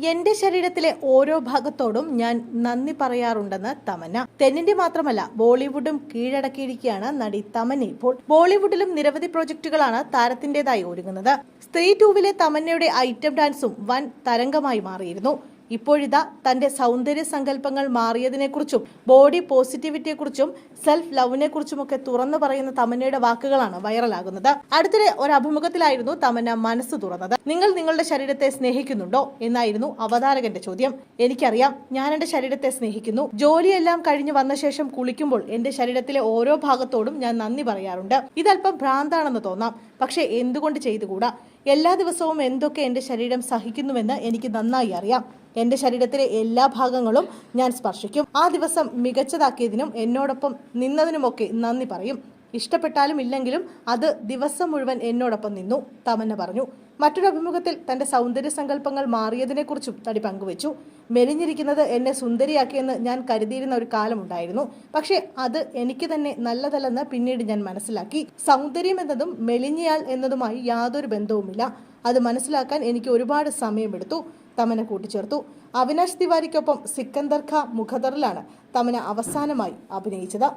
എന്റെ ശരീരത്തിലെ ഓരോ ഭാഗത്തോടും ഞാൻ നന്ദി പറയാറുണ്ടെന്ന് തമന്ന. തെന്നിന്ത്യ മാത്രമല്ല ബോളിവുഡും കീഴടക്കിയിരിക്കുകയാണ് നടി തമന്ന. ഇപ്പോൾ ബോളിവുഡിലും നിരവധി പ്രോജക്റ്റുകളാണ് താരത്തിന്റേതായി ഒരുങ്ങുന്നത്. സ്ത്രീ 2 തമന്നയുടെ ഐറ്റം ഡാൻസും വൻ തരംഗമായി മാറിയിരുന്നു. ഇപ്പോഴിതാ തന്റെ സൗന്ദര്യ സങ്കല്പങ്ങൾ മാറിയതിനെക്കുറിച്ചും ബോഡി പോസിറ്റിവിറ്റിയെക്കുറിച്ചും സെൽഫ് ലവിനെക്കുറിച്ചുമൊക്കെ തുറന്നു പറയുന്ന തമന്നയുടെ വാക്കുകളാണ് വൈറലാകുന്നത്. അടുത്തിടെ ഒരു അഭിമുഖത്തിലായിരുന്നു തമന്ന മനസ്സ് തുറന്നത്. നിങ്ങൾ നിങ്ങളുടെ ശരീരത്തെ സ്നേഹിക്കുന്നുണ്ടോ എന്നായിരുന്നു അവതാരകന്റെ ചോദ്യം. എനിക്കറിയാം, ഞാൻ എന്റെ ശരീരത്തെ സ്നേഹിക്കുന്നു. ജോലിയെല്ലാം കഴിഞ്ഞ് വന്ന ശേഷം കുളിക്കുമ്പോൾ എന്റെ ശരീരത്തിലെ ഓരോ ഭാഗത്തോടും ഞാൻ നന്ദി പറയാറുണ്ട്. ഇതല്പം ഭ്രാന്താണെന്ന് തോന്നാം, പക്ഷെ എന്തുകൊണ്ട് ചെയ്തുകൂടാ? എല്ലാ ദിവസവും എന്തൊക്കെ എന്റെ ശരീരം സഹിക്കുന്നുവെന്ന് എനിക്ക് നന്നായി അറിയാം. എന്റെ ശരീരത്തിലെ എല്ലാ ഭാഗങ്ങളും ഞാൻ സ്പർശിക്കും. ആ ദിവസം മികച്ചതാക്കിയതിനും എന്നോടൊപ്പം നിന്നതിനുമൊക്കെ നന്ദി പറയും. ഇഷ്ടപ്പെട്ടാലും ഇല്ലെങ്കിലും അത് ദിവസം മുഴുവൻ എന്നോടൊപ്പം നിന്നു, തമന്ന പറഞ്ഞു. മറ്റൊരു അഭിമുഖത്തിൽ തന്റെ സൗന്ദര്യ സങ്കല്പങ്ങൾ മാറിയതിനെക്കുറിച്ചും നടി പങ്കുവച്ചു. മെലിഞ്ഞിരിക്കുന്നത് എന്നെ സുന്ദരിയാക്കിയെന്ന് ഞാൻ കരുതിയിരുന്ന ഒരു കാലമുണ്ടായിരുന്നു. പക്ഷേ അത് എനിക്ക് തന്നെ നല്ലതല്ലെന്ന് പിന്നീട് ഞാൻ മനസ്സിലാക്കി. സൗന്ദര്യം എന്നതും മെലിഞ്ഞയാൾ എന്നതുമായി യാതൊരു ബന്ധവുമില്ല. അത് മനസ്സിലാക്കാൻ എനിക്ക് ഒരുപാട് സമയമെടുത്തു, തമന്ന കൂട്ടിച്ചേർത്തു. അവിനാഷ് തിവാരിക്കൊപ്പം സിക്കന്ദർ ഖാ മുഖദറിലാണ് തമന്ന അവസാനമായി അഭിനയിച്ചത്.